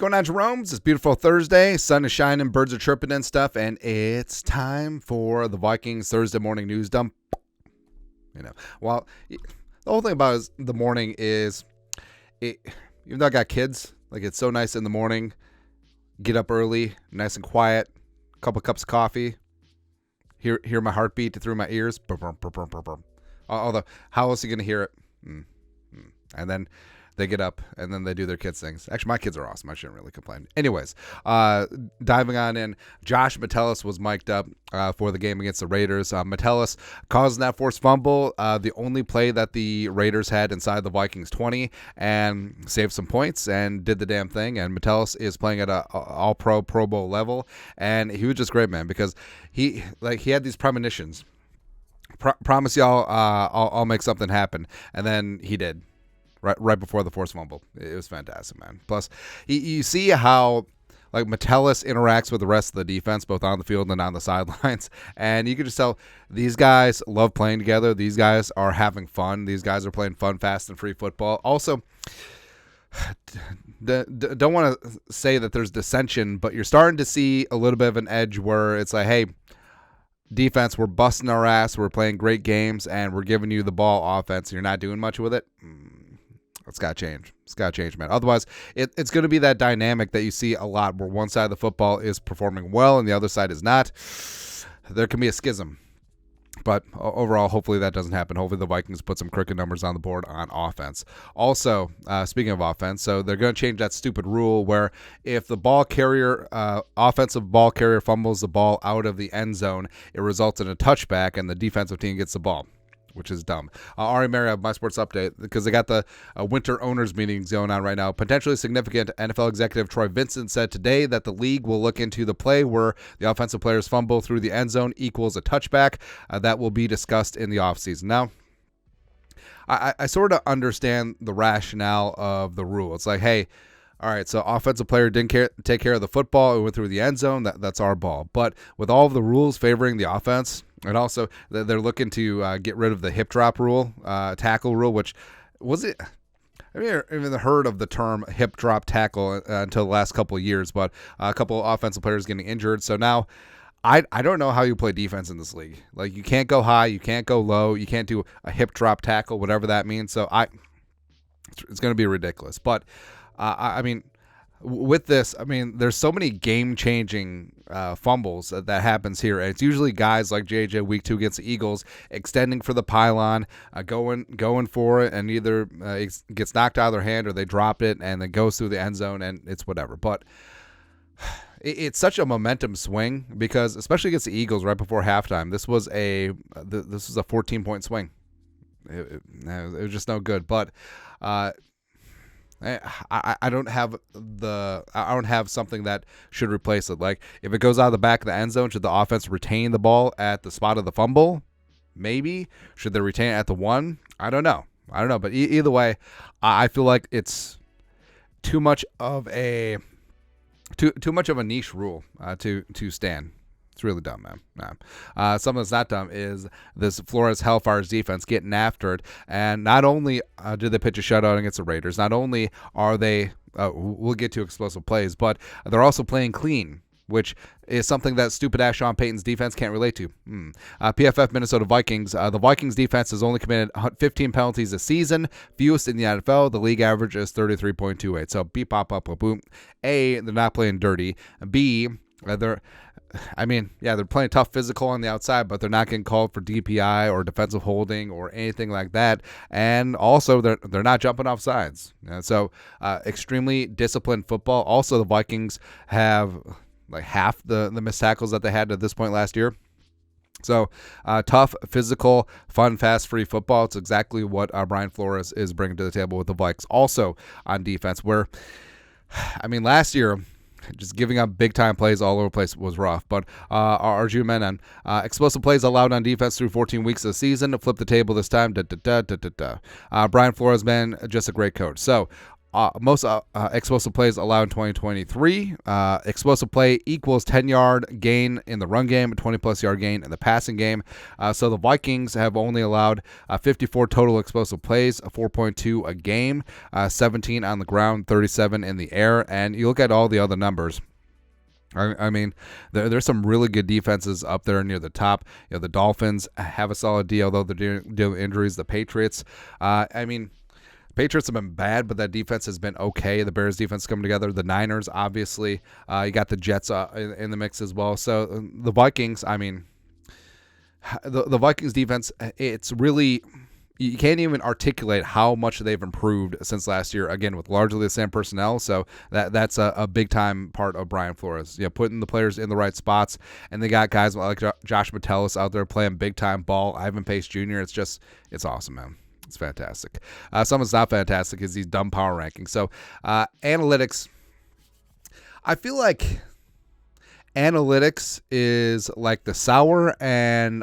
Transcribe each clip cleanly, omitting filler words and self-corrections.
going on, Jerome's? It's beautiful Thursday. Sun is shining, birds are chirping and stuff, and it's time for the Vikings Thursday morning news dump. Well, the whole thing about the morning is, even though I got kids, like it's so nice in the morning, get up early, nice and quiet, a couple cups of coffee, hear my heartbeat through my ears. Although, how else are you going to hear it? And then they get up, and then they do their kids' things. Actually, my kids are awesome. I shouldn't really complain. Anyways, diving on in, Josh Metellus was mic'd up for the game against the Raiders. Metellus causing that forced fumble, the only play that the Raiders had inside the Vikings 20, and saved some points and did the damn thing. And Metellus is playing at a all-pro, Pro Bowl level, and he was just great, man, because he had these premonitions. Promise y'all I'll make something happen, and then he did. Right before the forced fumble. It was fantastic, man. Plus, you see how Metellus interacts with the rest of the defense, both on the field and on the sidelines. And you can just tell these guys love playing together. These guys are having fun. These guys are playing fun, fast, and free football. Also, don't want to say that there's dissension, but you're starting to see a little bit of an edge where it's like, hey, defense, we're busting our ass. We're playing great games, and we're giving you the ball offense, and you're not doing much with it. It's got to change. It's got to change, man. Otherwise, it's going to be that dynamic that you see a lot where one side of the football is performing well and the other side is not. There can be a schism. But overall, hopefully that doesn't happen. Hopefully the Vikings put some crooked numbers on the board on offense. Also, speaking of offense, so they're going to change that stupid rule where if the ball carrier, offensive ball carrier fumbles the ball out of the end zone, it results in a touchback and the defensive team gets the ball, which is dumb. Ari Mary of My Sports Update, because they got the winter owners meetings going on right now. Potentially significant, NFL executive Troy Vincent said today that the league will look into the play where the offensive players fumble through the end zone equals a touchback. That will be discussed in the offseason. Now, I sort of understand the rationale of the rule. It's like, hey, all right, so offensive player didn't take care of the football. It went through the end zone. That's our ball. But with all of the rules favoring the offense, and also they're looking to get rid of the hip drop rule, tackle rule, which was it. I mean, I haven't even heard of the term hip drop tackle until the last couple of years, but a couple of offensive players getting injured. So now I don't know how you play defense in this league. Like, you can't go high, you can't go low, you can't do a hip drop tackle, whatever that means. So it's going to be ridiculous. But I mean, with this, I mean, there's so many game-changing fumbles that happens here. And it's usually guys like JJ week 2 against the Eagles extending for the pylon, going for it, and either it gets knocked out of their hand or they drop it and then goes through the end zone, and it's whatever. But it's such a momentum swing because, especially against the Eagles right before halftime, this was a 14-point swing. It was just no good. But I don't have something that should replace it. Like, if it goes out of the back of the end zone, should the offense retain the ball at the spot of the fumble? Maybe. Should they retain it at the 1? I don't know. But either way, I feel like it's too much of a niche rule to stand. It's really dumb, man. Something that's not dumb is this Flores Hellfire's defense getting after it. And not only did they pitch a shutout against the Raiders, not only are they, we'll get to explosive plays, but they're also playing clean, which is something that stupid-ass Sean Payton's defense can't relate to. PFF Minnesota Vikings. The Vikings defense has only committed 15 penalties this season, fewest in the NFL. The league average is 33.28. So beep, pop, up, boom. A, they're not playing dirty. B, they're playing tough physical on the outside, but they're not getting called for DPI or defensive holding or anything like that. And also, they're not jumping off sides. So extremely disciplined football. Also, the Vikings have like half the missed tackles that they had at this point last year. So tough, physical, fun, fast, free football. It's exactly what Brian Flores is bringing to the table with the Vikes. Also on defense, where, I mean, last year, just giving up big-time plays all over the place was rough. But Arjun Menon, explosive plays allowed on defense through 14 weeks of the season. To flip the table this time, Brian Flores, man, just a great coach. So most explosive plays allowed in 2023. Explosive play equals 10-yard gain in the run game, 20-plus yard gain in the passing game. So the Vikings have only allowed 54 total explosive plays, 4.2 a game, 17 on the ground, 37 in the air. And you look at all the other numbers. I mean, there's some really good defenses up there near the top. You know, the Dolphins have a solid D, although they're dealing with injuries. The Patriots, Patriots have been bad, but that defense has been okay. The Bears defense coming together. The Niners, obviously. You got the Jets in the mix as well. So the Vikings, I mean, the Vikings defense, it's really... You can't even articulate how much they've improved since last year, again, with largely the same personnel. So that's a big-time part of Brian Flores. You know, putting the players in the right spots, and they got guys like Josh Metellus out there playing big-time ball, Ivan Pace Jr. It's awesome, man. It's fantastic. Something that's not fantastic is these dumb power rankings. So analytics, I feel like analytics is like the sour and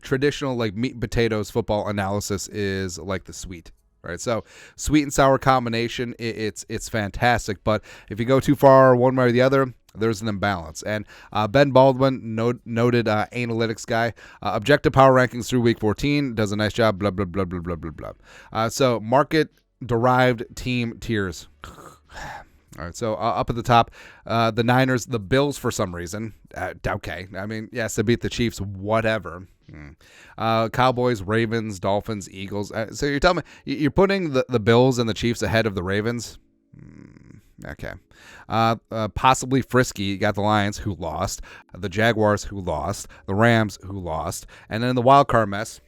traditional like meat and potatoes football analysis is like the sweet, right? So sweet and sour combination, it's fantastic. But if you go too far one way or the other, there's an imbalance. And Ben Baldwin, noted analytics guy, objective power rankings through week 14, does a nice job, blah, blah, blah, blah, blah, blah, blah. So market-derived team tiers. All right, so up at the top, the Niners, the Bills for some reason. Okay. I mean, yes, they beat the Chiefs, whatever. Cowboys, Ravens, Dolphins, Eagles. So you're telling me you're putting the Bills and the Chiefs ahead of the Ravens? Okay. Possibly frisky. You got the Lions, who lost, the Jaguars, who lost, the Rams, who lost, and then the wild card mess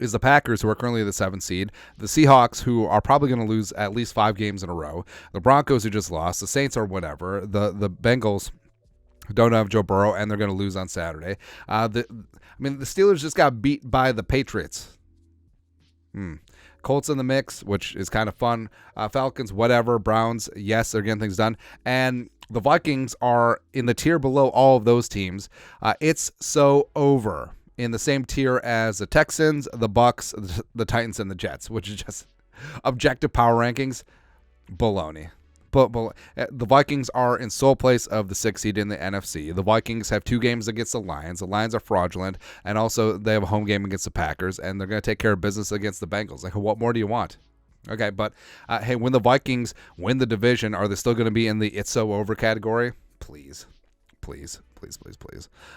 is the Packers, who are currently the 7th seed, the Seahawks, who are probably going to lose at least 5 games in a row, the Broncos, who just lost, the Saints, or whatever, the Bengals, who don't have Joe Burrow, and they're going to lose on Saturday. The Steelers just got beat by the Patriots. Colts in the mix, which is kind of fun. Falcons, whatever. Browns, yes, they're getting things done. And the Vikings are in the tier below all of those teams. It's so over. In the same tier as the Texans, the Bucks, the Titans, and the Jets, which is just objective power rankings. Baloney. But the Vikings are in sole place of the 6th seed in the NFC. The Vikings have 2 games against the Lions. The Lions are fraudulent, and also they have a home game against the Packers, and they're going to take care of business against the Bengals. Like, what more do you want? Okay, but hey, when the Vikings win the division, are they still going to be in the it's so over category? Please.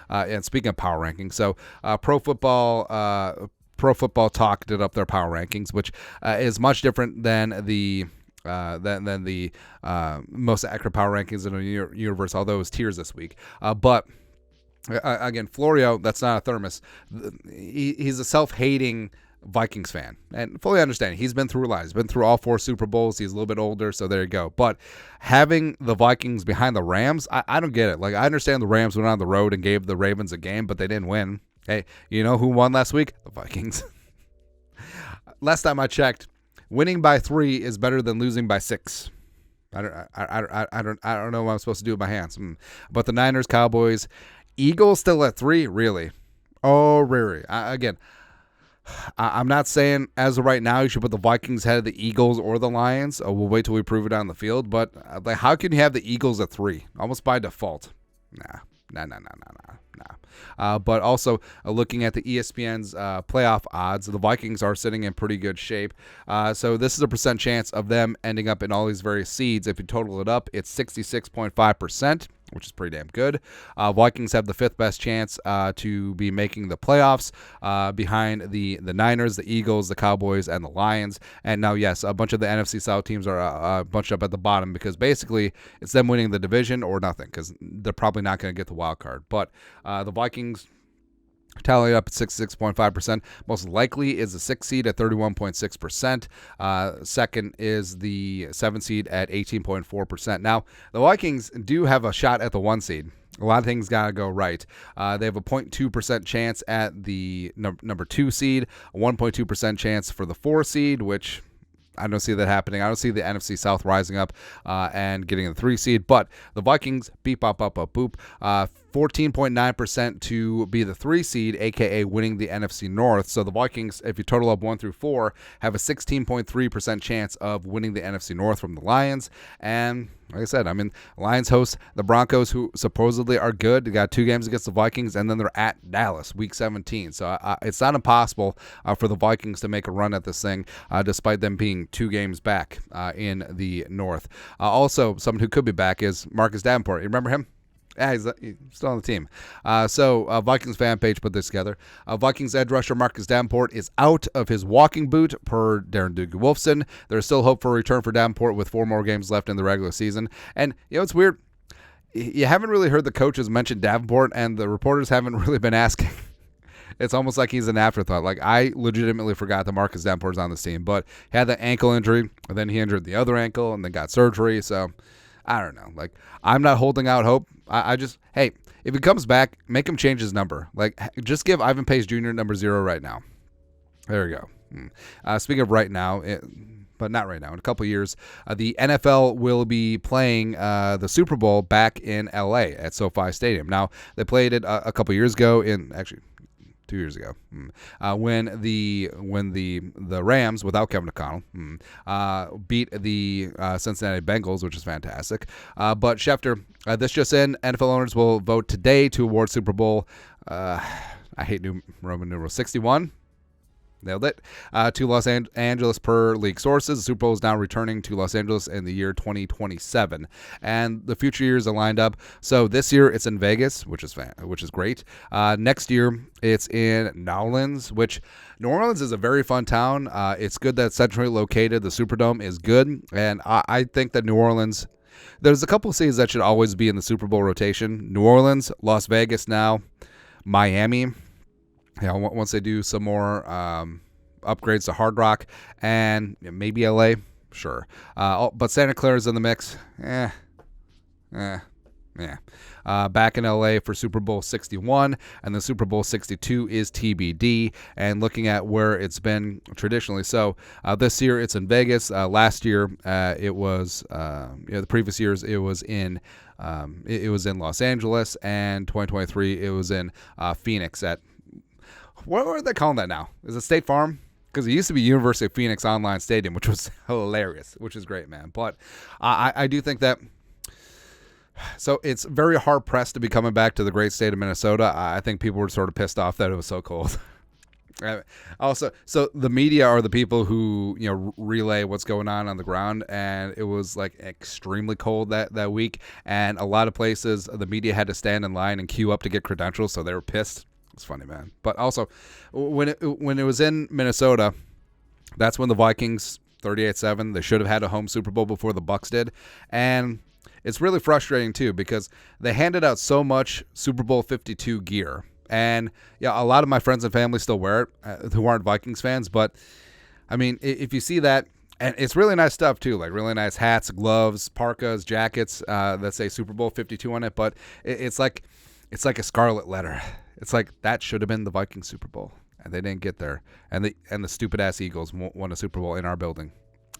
And speaking of power rankings, so Pro Football Talk did up their power rankings, which is much different than the most accurate power rankings in the universe, although it was tiers this week. But again, Florio, that's not a thermos. He's a self-hating Vikings fan, and fully understand. He's been through a lot. He's been through all 4 Super Bowls. He's a little bit older, so there you go. But having the Vikings behind the Rams, I don't get it. Like, I understand the Rams went on the road and gave the Ravens a game, but they didn't win. Hey, you know who won last week? The Vikings. Last time I checked, winning by 3 is better than losing by 6. I don't know what I'm supposed to do with my hands. But the Niners, Cowboys, Eagles still at 3, really? Oh, really? I'm not saying as of right now you should put the Vikings ahead of the Eagles or the Lions. We'll wait till we prove it on the field. But like, how can you have the Eagles at 3? Almost by default. Nah. But also looking at the ESPN's playoff odds, the Vikings are sitting in pretty good shape. So this is a percent chance of them ending up in all these various seeds. If you total it up, it's 66.5%. Which is pretty damn good. Vikings have the 5th best chance to be making the playoffs behind the Niners, the Eagles, the Cowboys, and the Lions. And now, yes, a bunch of the NFC South teams are bunched up at the bottom because basically it's them winning the division or nothing because they're probably not going to get the wild card. But the Vikings tally up at 66.5%. Most likely is the 6th seed at 31.6%. Second is the 7th seed at 18.4%. Now, the Vikings do have a shot at the 1 seed. A lot of things got to go right. They have a 0.2% chance at the number 2 seed, a 1.2% chance for the 4 seed, which I don't see that happening. I don't see the NFC South rising up and getting the 3 seed. But the Vikings, beep, bop, bop, bop, boop. 14.9% to be the 3 seed, aka winning the NFC North. So the Vikings, if you total up 1 through 4, have a 16.3% chance of winning the NFC North from the Lions. And like I said, I mean, Lions host the Broncos, who supposedly are good. They got 2 games against the Vikings, and then they're at Dallas, Week 17. So it's not impossible for the Vikings to make a run at this thing, despite them being 2 games back in the North. Also, someone who could be back is Marcus Davenport. You remember him? Yeah, he's still on the team. So Vikings fan page put this together. Vikings edge rusher Marcus Davenport is out of his walking boot, per Darren Duke-Wolfson. There's still hope for a return for Davenport with 4 more games left in the regular season. And, it's weird. You haven't really heard the coaches mention Davenport, and the reporters haven't really been asking. It's almost like he's an afterthought. Like, I legitimately forgot that Marcus Davenport's on this team, but he had that ankle injury, and then he injured the other ankle, and then got surgery, so I don't know. Like, I'm not holding out hope. I just, hey, if he comes back, make him change his number. Like, just give Ivan Pace Jr. number 0 right now. There we go. Speaking of right now, but not right now, in a couple years, the NFL will be playing the Super Bowl back in L.A. at SoFi Stadium. Now, they played it a couple years ago actually 2 years ago, when the Rams, without Kevin O'Connell, beat the Cincinnati Bengals, which is fantastic. But Schefter, this just in, NFL owners will vote today to award Super Bowl, I hate Roman numeral 61. Nailed it. To Los Angeles per league sources. The Super Bowl is now returning to Los Angeles in the year 2027. And the future years are lined up. So this year it's in Vegas, which is great. Next year it's in New Orleans, which New Orleans is a very fun town. It's good that it's centrally located. The Superdome is good. And I think that New Orleans, there's a couple of cities that should always be in the Super Bowl rotation. New Orleans, Las Vegas now, Miami. Once they do some more upgrades to Hard Rock, and maybe LA, sure. But Santa Clara's in the mix. Back in LA for Super Bowl 61, and the Super Bowl 62 is TBD. And looking at where it's been traditionally, so this year it's in Vegas. Last year it was, the previous years it was in Los Angeles, and 2023 it was in Phoenix at. What are they calling that now? Is it State Farm? Because it used to be University of Phoenix Online Stadium, which was hilarious, which is great, man. But I do think that, so it's very hard-pressed to be coming back to the great state of Minnesota. I think people were sort of pissed off that it was so cold. Also, so the media are the people who, relay what's going on the ground, and it was like extremely cold that week, and a lot of places the media had to stand in line and queue up to get credentials, so they were pissed. It's funny, man. But also, when it was in Minnesota, that's when the Vikings 38-7. They should have had a home Super Bowl before the Bucs did, and it's really frustrating too because they handed out so much Super Bowl 52 gear, and a lot of my friends and family still wear it who aren't Vikings fans. But I mean, if you see that, and it's really nice stuff too, like really nice hats, gloves, parkas, jackets that say Super Bowl 52 on it. But it's like a scarlet letter. It's like that should have been the Vikings Super Bowl, and they didn't get there. And the stupid ass Eagles won a Super Bowl in our building.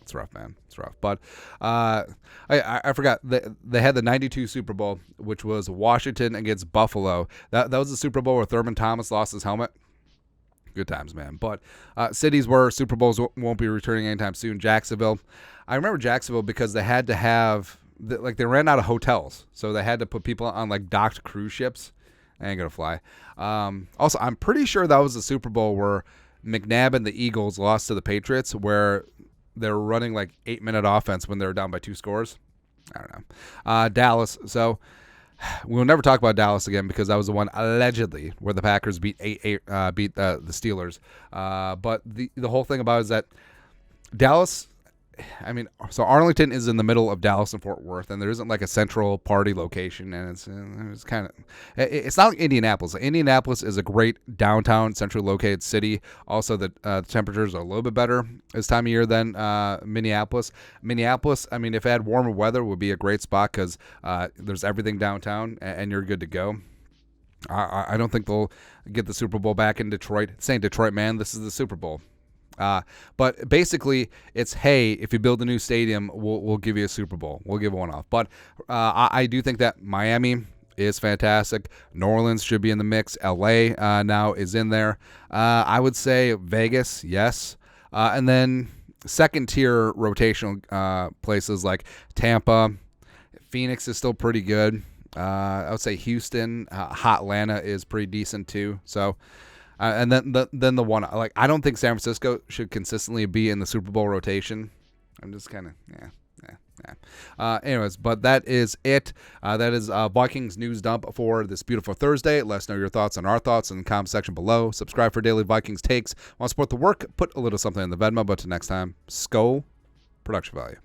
It's rough, man. It's rough. But I forgot they had the '92 Super Bowl, which was Washington against Buffalo. That was the Super Bowl where Thurman Thomas lost his helmet. Good times, man. But cities where Super Bowls won't be returning anytime soon. Jacksonville. I remember Jacksonville because they had to have they ran out of hotels, so they had to put people on like docked cruise ships. I ain't gonna fly. Also, I'm pretty sure that was the Super Bowl where McNabb and the Eagles lost to the Patriots, where they were running like 8-minute offense when they were down by 2 scores. I don't know. Dallas. So we'll never talk about Dallas again because that was the one allegedly where the Packers beat the Steelers. But the whole thing about it is that Dallas. I mean, so Arlington is in the middle of Dallas and Fort Worth, and there isn't like a central party location, and it's kind of, it's not like Indianapolis. Indianapolis is a great downtown, centrally located city. Also, the temperatures are a little bit better this time of year than Minneapolis. Minneapolis, I mean, if it had warmer weather, would be a great spot because there's everything downtown, and you're good to go. I don't think they'll get the Super Bowl back in Detroit. Saying Detroit, man, this is the Super Bowl. But basically, it's, hey, if you build a new stadium, we'll give you a Super Bowl. We'll give one off. But I do think that Miami is fantastic. New Orleans should be in the mix. LA now is in there. I would say Vegas, yes. And then second tier rotational places like Tampa. Phoenix is still pretty good. I would say Houston, hot Atlanta is pretty decent too. So, and then the one, like, I don't think San Francisco should consistently be in the Super Bowl rotation. I'm just kind of anyways, but that is it. That is Vikings news dump for this beautiful Thursday. Let us know your thoughts on our thoughts in the comment section below. Subscribe for daily Vikings takes. Want to support the work? Put a little something in the Venmo. But till next time, Skol, production value.